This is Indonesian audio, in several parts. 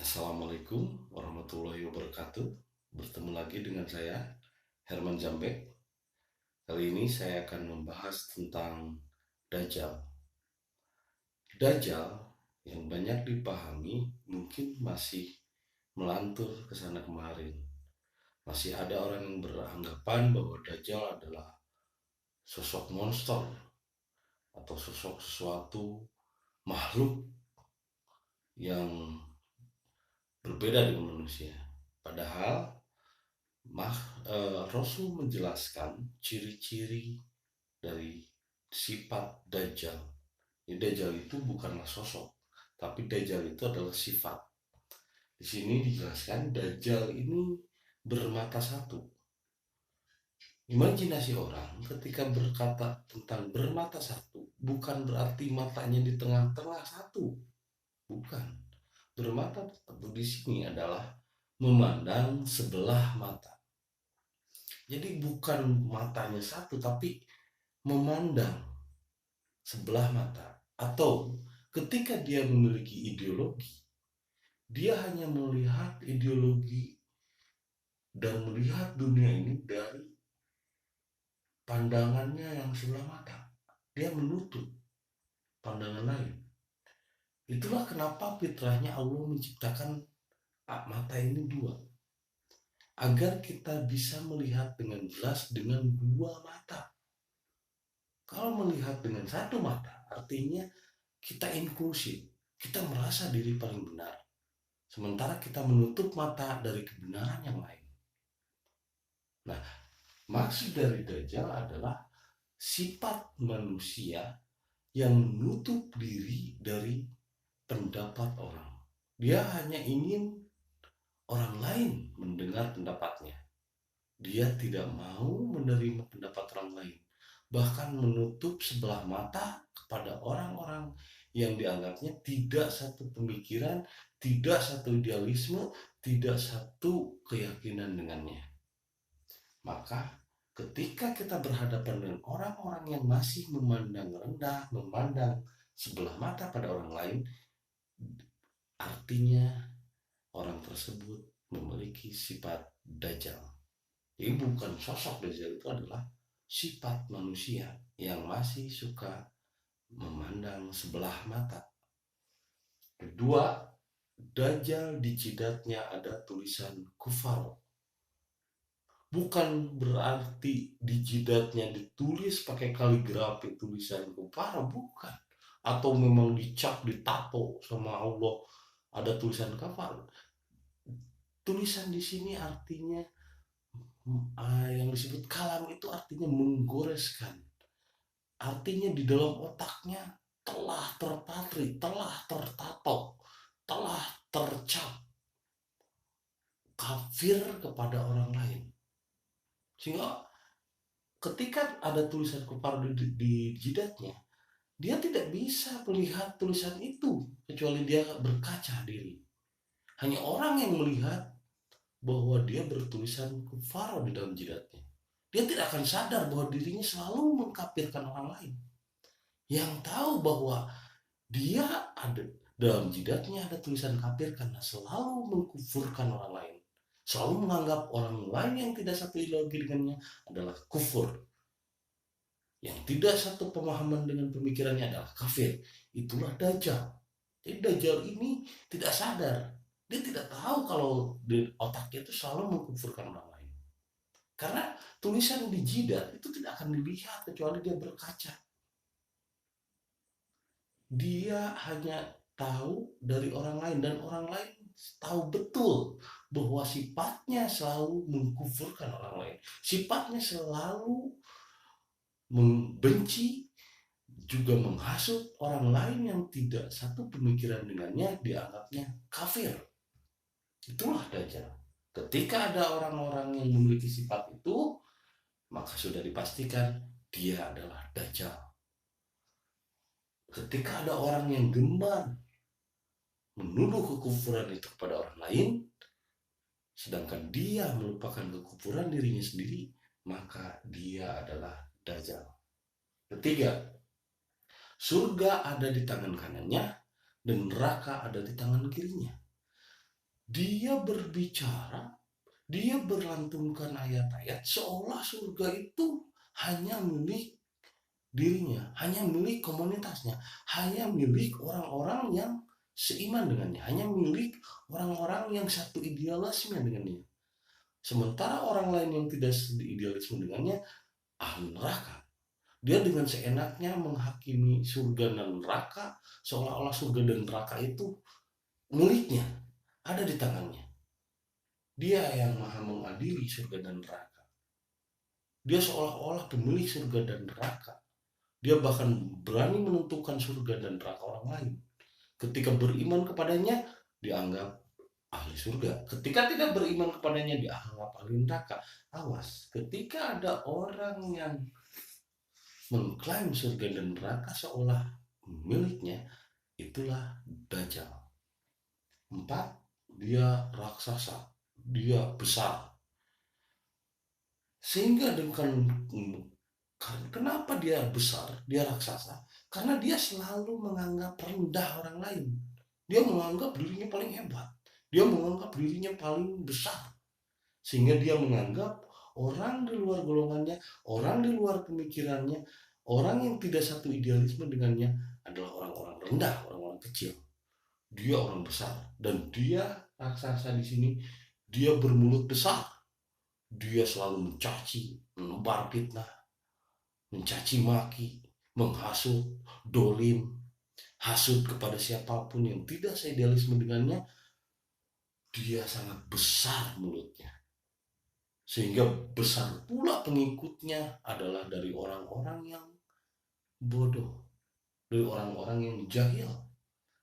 Assalamualaikum warahmatullahi wabarakatuh. Bertemu lagi dengan saya, Herman Jambek. Kali ini saya akan membahas tentang Dajjal. Dajjal yang banyak dipahami mungkin masih melantur ke sana kemarin. Masih ada orang yang beranggapan bahwa Dajjal adalah sosok monster atau sosok sesuatu makhluk yang berbeda dengan manusia. Padahal Rasul menjelaskan ciri-ciri dari sifat Dajjal. Jadi Dajjal itu bukanlah sosok, tapi Dajjal itu adalah sifat. Di sini dijelaskan Dajjal ini bermata satu. Imajinasi orang ketika berkata tentang bermata satu bukan berarti matanya di tengah-tengah satu, bukan. Bermata satu di sini adalah memandang sebelah mata. Jadi bukan matanya satu, tapi memandang sebelah mata. Atau ketika dia memiliki ideologi, dia hanya melihat ideologi dan melihat dunia ini dari pandangannya yang sebelah mata. Dia menutup pandangan lain. Itulah kenapa fitrahnya Allah menciptakan mata ini dua, agar kita bisa melihat dengan jelas dengan dua mata. Kalau melihat dengan satu mata, artinya kita inklusif, kita merasa diri paling benar, sementara kita menutup mata dari kebenaran yang lain. Nah, maksud dari Dajjal adalah sifat manusia yang menutup diri dari pendapat orang. Dia hanya ingin orang lain mendengar pendapatnya. Dia tidak mau menerima pendapat orang lain, bahkan menutup sebelah mata kepada orang-orang yang dianggapnya tidak satu pemikiran, tidak satu idealisme, tidak satu keyakinan dengannya. Maka ketika kita berhadapan dengan orang-orang yang masih memandang rendah, memandang sebelah mata pada orang lain, artinya orang tersebut memiliki sifat Dajjal. Jadi bukan sosok Dajjal, itu adalah sifat manusia yang masih suka memandang sebelah mata. Kedua, Dajjal di jidatnya ada tulisan kufar. Bukan berarti di jidatnya ditulis pakai kaligrafi tulisan kufar, bukan. Atau memang dicap, ditato sama Allah ada tulisan kafar. Tulisan di sini artinya yang disebut kalam itu artinya menggoreskan. Artinya di dalam otaknya telah terpatri, telah tertato, telah tercap kafir kepada orang lain. Sehingga ketika ada tulisan kufar di jidatnya, dia tidak bisa melihat tulisan itu kecuali dia berkaca diri. Hanya orang yang melihat bahwa dia bertulisan kufar di dalam jidatnya. Dia tidak akan sadar bahwa dirinya selalu mengkafirkan orang lain. Yang tahu bahwa dia ada dalam jidatnya ada tulisan kafir karena selalu mengkufurkan orang lain. Selalu menganggap orang lain yang tidak satu ideologi dengannya adalah kufur. Yang tidak satu pemahaman dengan pemikirannya adalah kafir. Itulah Dajjal. Jadi Dajjal ini tidak sadar. Dia tidak tahu kalau di otaknya itu selalu mengkufurkan orang lain. Karena tulisan di jidat itu tidak akan dilihat kecuali dia berkaca. Dia hanya tahu dari orang lain, dan orang lain tahu betul bahwa sifatnya selalu mengkufurkan orang lain. Sifatnya selalu membenci, juga menghasut orang lain yang tidak satu pemikiran dengannya, dianggapnya kafir. Itulah Dajjal. Ketika ada orang-orang yang memiliki sifat itu, maka sudah dipastikan dia adalah Dajjal. Ketika ada orang yang gemar menuduh kekufuran itu kepada orang lain, sedangkan dia melupakan kekufuran dirinya sendiri, maka dia adalah Dajjal. Ketiga, surga ada di tangan kanannya dan neraka ada di tangan kirinya. dia berbicara, dia berlantunkan ayat-ayat seolah surga itu hanya milik dirinya, hanya milik komunitasnya, hanya milik orang-orang yang seiman dengannya, hanya milik orang-orang yang satu idealisme dengannya. Sementara orang lain yang tidak seidealisme dengannya, ahli neraka. Dia dengan seenaknya menghakimi surga dan neraka, seolah-olah surga dan neraka itu miliknya, ada di tangannya. Dia yang maha mengadili surga dan neraka. Dia seolah-olah pemilik surga dan neraka. Dia bahkan berani menentukan surga dan neraka orang lain. Ketika beriman kepadanya, dianggap ahli surga. Ketika tidak beriman kepadanya, dianggap ahli neraka. Awas, ketika ada orang yang mengklaim surga dan neraka seolah miliknya, itulah Dajjal. 4, dia raksasa, dia besar. Sehingga dengan kenapa dia besar, dia raksasa? Karena dia selalu menganggap rendah orang lain. Dia menganggap dirinya paling hebat. Dia menganggap dirinya paling besar. Sehingga dia menganggap orang di luar golongannya, orang di luar pemikirannya, orang yang tidak satu idealisme dengannya adalah orang-orang rendah, orang-orang kecil. Dia orang besar dan dia raksasa di sini. Dia bermulut besar. Dia selalu mencaci, menebar fitnah, mencaci maki, menghasut, dolim, hasut kepada siapapun yang tidak seidealisme dengannya. Dia sangat besar mulutnya. Sehingga besar pula pengikutnya adalah dari orang-orang yang bodoh, dari orang-orang yang jahil,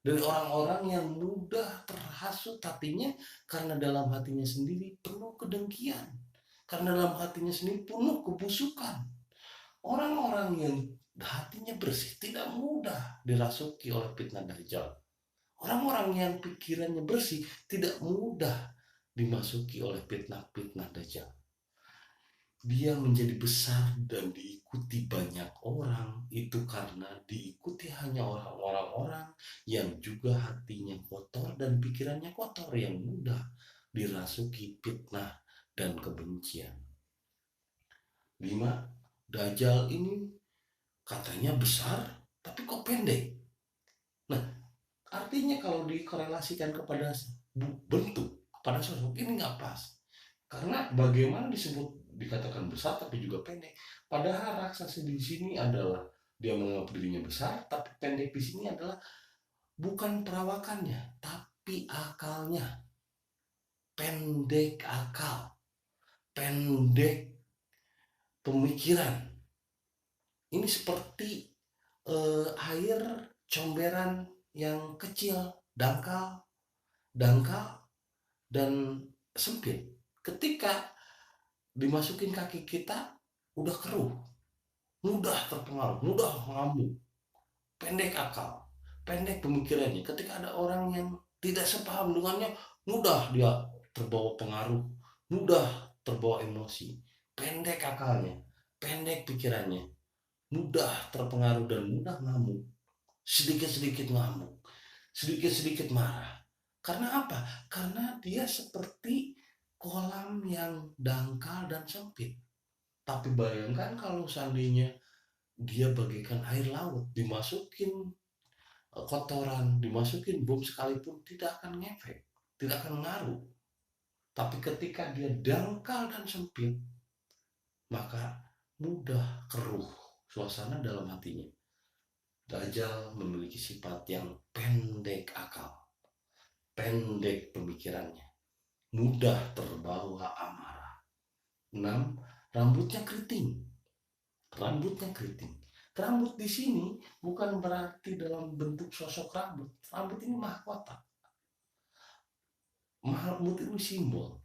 dari orang-orang yang mudah terhasut hatinya karena dalam hatinya sendiri penuh kedengkian, karena dalam hatinya sendiri penuh kebusukan. Orang-orang yang hatinya bersih tidak mudah dirasuki oleh fitnah Dajjal. Orang-orang yang pikirannya bersih tidak mudah dimasuki oleh fitnah-fitnah Dajjal. Dia menjadi besar dan diikuti banyak orang itu karena diikuti hanya orang-orang yang juga hatinya kotor dan pikirannya kotor, yang mudah dirasuki fitnah dan kebencian. 5, Dajjal ini katanya besar tapi kok pendek. Nah, artinya kalau dikorelasikan kepada bentuk, pada sosok, ini nggak pas. Karena bagaimana dikatakan besar tapi juga pendek. Padahal raksasa di sini adalah dia menganggap dirinya besar, tapi pendek di sini adalah bukan perawakannya, tapi akalnya. Pendek akal, pendek pemikiran. Ini seperti air comberan yang kecil, dangkal, dan sempit. Ketika dimasukin kaki kita udah keruh, mudah terpengaruh, mudah ngamuk, pendek akal, pendek pemikirannya. Ketika ada orang yang tidak sepaham dengannya, mudah dia terbawa pengaruh, mudah terbawa emosi, pendek akalnya, pendek pikirannya, mudah terpengaruh dan mudah ngamuk, sedikit-sedikit ngamuk, sedikit-sedikit marah. Karena apa? Karena dia seperti kolam yang dangkal dan sempit. Tapi bayangkan kalau seandainya dia bagaikan air laut, dimasukin kotoran, dimasukin bom sekalipun tidak akan ngefek, tidak akan ngaruh. Tapi ketika dia dangkal dan sempit, maka mudah keruh suasana dalam hatinya. Dajjal memiliki sifat yang pendek akal, pendek pemikirannya, mudah terbawa amarah. 6, rambutnya keriting. Rambutnya keriting. Rambut di sini bukan berarti dalam bentuk sosok rambut. Rambut ini mahkota. Rambut itu simbol.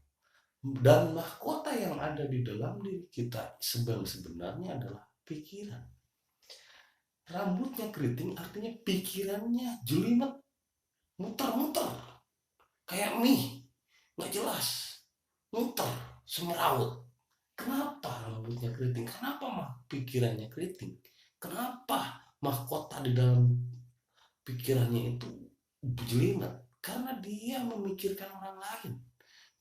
Dan mahkota yang ada di dalam diri kita sebenarnya adalah pikiran. Rambutnya keriting artinya pikirannya jelimet, muter-muter, kayak mie, nggak jelas, muter, semeraut. Kenapa rambutnya keriting? Kenapa pikirannya keriting? Kenapa mahkota di dalam pikirannya itu jelimet? Karena dia memikirkan orang lain.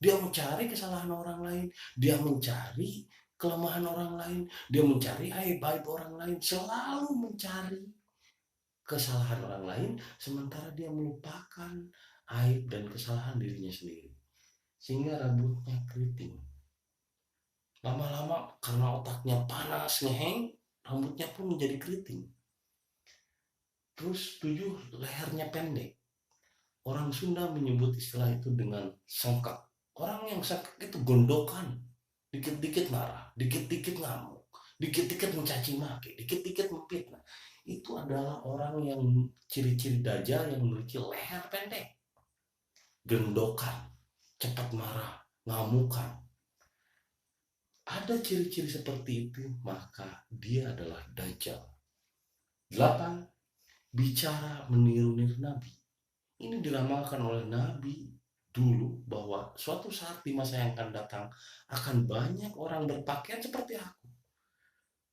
Dia mencari kesalahan orang lain, dia mencari kelemahan orang lain, dia mencari aib-aib orang lain, selalu mencari kesalahan orang lain, sementara dia melupakan aib dan kesalahan dirinya sendiri. Sehingga rambutnya keriting. Lama-lama karena otaknya panas, ngeheng, rambutnya pun menjadi keriting. Terus 7, lehernya pendek. Orang Sunda menyebut istilah itu dengan sengkak. Orang yang sengkak itu gondokan. Dikit-dikit marah, dikit-dikit ngamuk, dikit-dikit mencaci maki, dikit-dikit memfitnah. Itu adalah orang yang ciri-ciri dajjal yang memiliki leher pendek. Gendokan, cepat marah, ngamukan. Ada ciri-ciri seperti itu, maka dia adalah dajjal. 8. Bicara meniru-niru Nabi. Ini diramalkan oleh Nabi dulu bahwa suatu saat di masa yang akan datang akan banyak orang berpakaian seperti aku,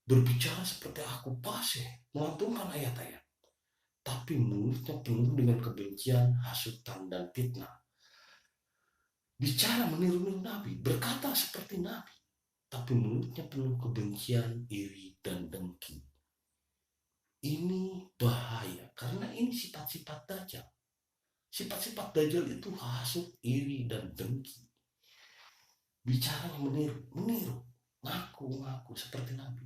berbicara seperti aku, fasih, melantunkan ayat-ayat, tapi mulutnya penuh dengan kebencian, hasutan, dan fitnah. Bicara meniru-niru Nabi, berkata seperti Nabi, tapi mulutnya penuh kebencian, iri, dan dengki. Ini bahaya karena ini sifat-sifat dajjal. Sifat-sifat dajjal itu hasut, iri, dan dengki. Bicaranya meniru, ngaku seperti Nabi.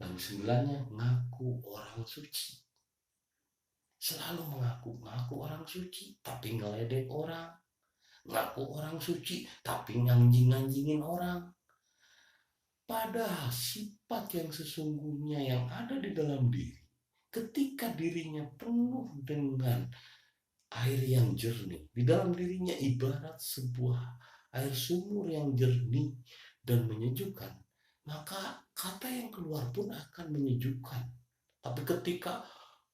Lalu 9-nya, ngaku orang suci. Selalu mengaku orang suci, tapi ngeledek orang. Ngaku orang suci, tapi nganjing-nganjingin orang. Padahal sifat yang sesungguhnya yang ada di dalam diri, ketika dirinya penuh dengan air yang jernih, di dalam dirinya ibarat sebuah air sumur yang jernih dan menyejukkan, maka kata yang keluar pun akan menyejukkan. Tapi ketika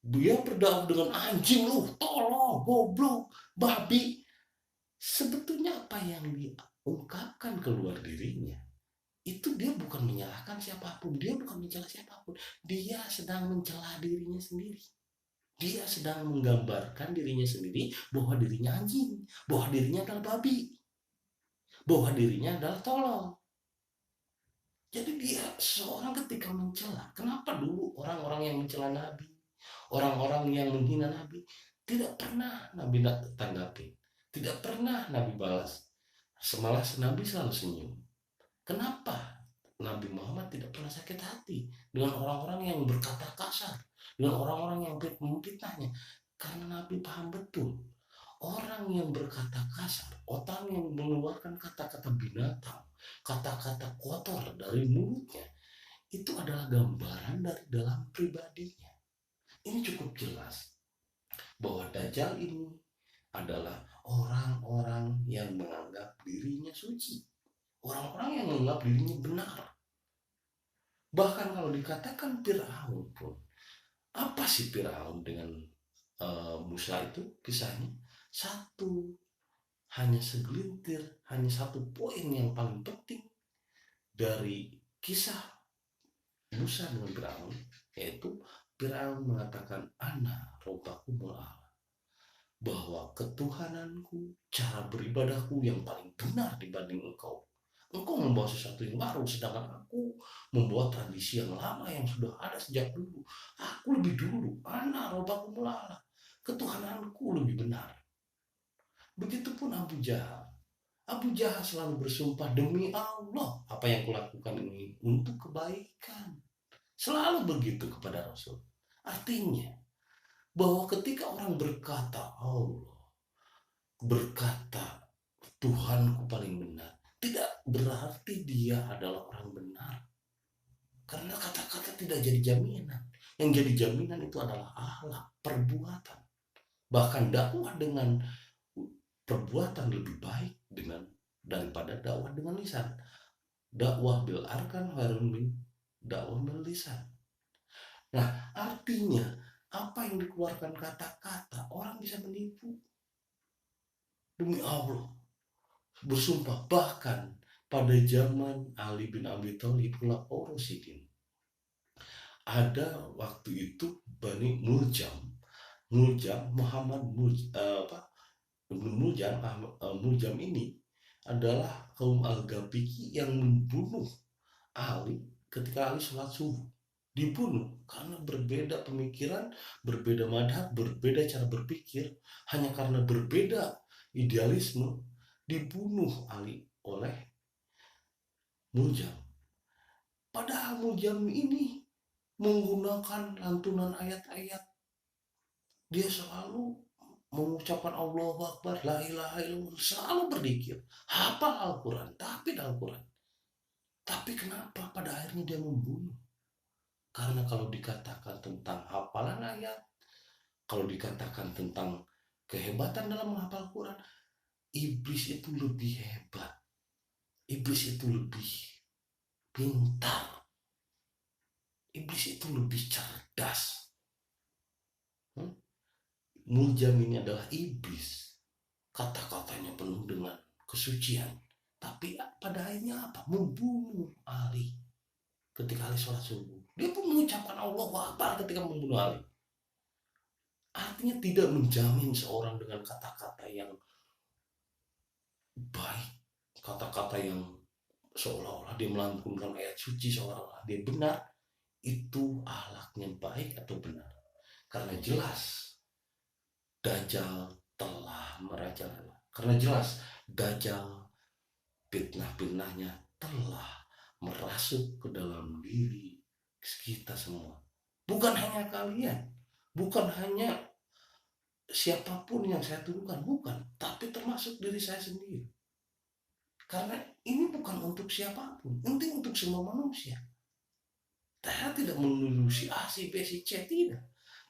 dia berdakwah dengan anjing, lu tolong, goblok, babi, sebetulnya apa yang diungkapkan keluar dirinya itu dia bukan menyalahkan siapapun, dia bukan mencela siapapun, dia sedang mencela dirinya sendiri. Dia sedang menggambarkan dirinya sendiri bahwa dirinya anjing, bahwa dirinya adalah babi, bahwa dirinya adalah tolol. Jadi dia seorang ketika mencela. Kenapa dulu orang-orang yang mencela Nabi, orang-orang yang menghina Nabi, tidak pernah Nabi tanggapi, tidak pernah Nabi balas. Semalas Nabi selalu senyum. Kenapa Nabi Muhammad tidak pernah sakit hati dengan orang-orang yang berkata kasar, dengan orang-orang yang memfitnahnya? Karena Nabi paham betul, orang yang berkata kasar, orang yang mengeluarkan kata-kata binatang, kata-kata kotor dari mulutnya, itu adalah gambaran dari dalam pribadinya. Ini cukup jelas bahwa Dajjal ini adalah orang-orang yang menganggap dirinya suci, orang-orang yang menganggap dirinya benar. Bahkan kalau dikatakan Firaun pun, apa sih Firaun dengan Musa itu kisahnya? Satu, hanya segelintir, hanya satu poin yang paling penting dari kisah Musa dengan Firaun, yaitu Firaun mengatakan ana robbakumul a'la, bahwa ketuhananku, cara beribadahku yang paling benar dibanding engkau. Engkau membawa sesuatu yang baru, sedangkan aku membawa tradisi yang lama yang sudah ada sejak dulu. Aku lebih dulu, ana robbakumul a'la, ketuhananku lebih benar. Begitupun Abu Jahal. Abu Jahal selalu bersumpah, demi Allah, apa yang kulakukan ini untuk kebaikan. Selalu begitu kepada Rasul. Artinya, bahwa ketika orang berkata, Allah berkata, Tuhanku paling benar, tidak berarti dia adalah orang benar. Karena kata-kata tidak jadi jaminan. Yang jadi jaminan itu adalah akhlak, perbuatan. Bahkan dakwah dengan perbuatan lebih baik daripada dakwah dengan lisan. Dakwah bil arkan khairun min dakwah bil lisan. Nah, artinya apa yang dikeluarkan kata-kata orang bisa menipu. Demi Allah, bersumpah, bahkan pada zaman Ali bin Abi Thalib Khulafaur Rasyidin, ada waktu itu Bani Muljam Muhammad Muljam ini adalah kaum Al-Gapiki yang membunuh Ali ketika Ali sholat subuh. Dibunuh karena berbeda pemikiran, berbeda madhab, berbeda cara berpikir, hanya karena berbeda idealisme, dibunuh Ali oleh Muljam. Padahal Muljam ini menggunakan lantunan ayat-ayat. Dia selalu mengucapkan Allahu Akbar, la ilaha illallah, selalu berzikir, hafal Al-Quran, tapi Al-Quran. Tapi kenapa pada akhirnya dia membunuh? Karena kalau dikatakan tentang hafalan ayat, kalau dikatakan tentang kehebatan dalam menghafal Quran, iblis itu lebih hebat. Iblis itu lebih pintar. Iblis itu lebih cerdas. Muljam ini adalah iblis. Kata-katanya penuh dengan kesucian. Tapi pada akhirnya apa? Membunuh Ali. Ketika Ali sholat subuh, dia pun mengucapkan Allahu Akbar ketika membunuh Ali. Artinya tidak menjamin seorang dengan kata-kata yang baik, kata-kata yang seolah-olah dia melantunkan ayat suci, seolah-olah dia benar, itu akhlaknya baik atau benar. Karena jelas Dajjal telah merajalela. Karena jelas Dajjal, fitnah-fitnahnya telah merasuk ke dalam diri kita semua. Bukan hanya kalian, bukan hanya siapapun yang saya tuduhkan, bukan, tapi termasuk diri saya sendiri. Karena ini bukan untuk siapapun, ini untuk semua manusia. Saya tidak menuduh si A, si B, si C, tidak.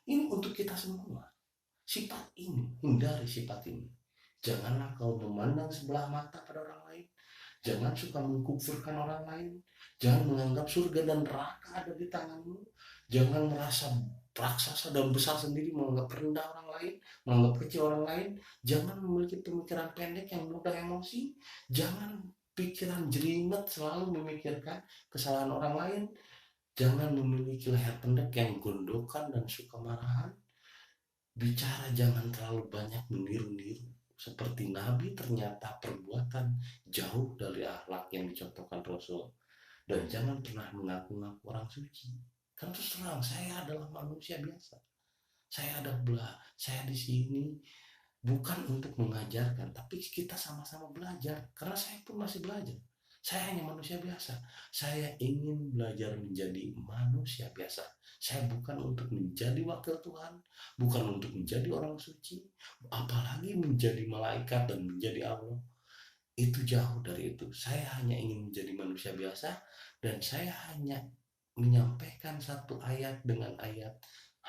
Ini untuk kita semua. Sifat ini, hindari sifat ini. Janganlah kau memandang sebelah mata pada orang lain. Jangan suka mengkufurkan orang lain. Jangan menganggap surga dan neraka ada di tanganmu. Jangan merasa raksasa dan besar sendiri, menganggap rendah orang lain, menganggap kecil orang lain. Jangan memiliki pemikiran pendek yang mudah emosi. Jangan pikiran jelimet selalu memikirkan kesalahan orang lain. Jangan memiliki leher pendek yang gondokan dan suka marahan. Bicara jangan terlalu banyak meniru-niru. Seperti Nabi ternyata perbuatan jauh dari akhlak yang dicontohkan Rasul. Dan jangan pernah mengaku-ngaku orang suci. Kan terus terang, saya adalah manusia biasa. Saya di sini bukan untuk mengajarkan, tapi kita sama-sama belajar. Karena saya pun masih belajar. Saya hanya manusia biasa. Saya ingin belajar menjadi manusia biasa. Saya bukan untuk menjadi wakil Tuhan, bukan untuk menjadi orang suci, apalagi menjadi malaikat dan menjadi Allah. Itu jauh dari itu. Saya hanya ingin menjadi manusia biasa, dan saya hanya menyampaikan satu ayat dengan ayat.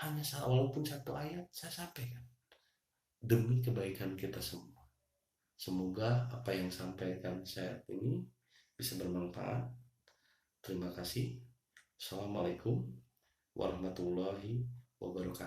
Hanya walaupun satu ayat saya sampaikan demi kebaikan kita semua. Semoga apa yang sampaikan saya ini bisa bermanfaat. Terima kasih. Assalamualaikum warahmatullahi wabarakatuh.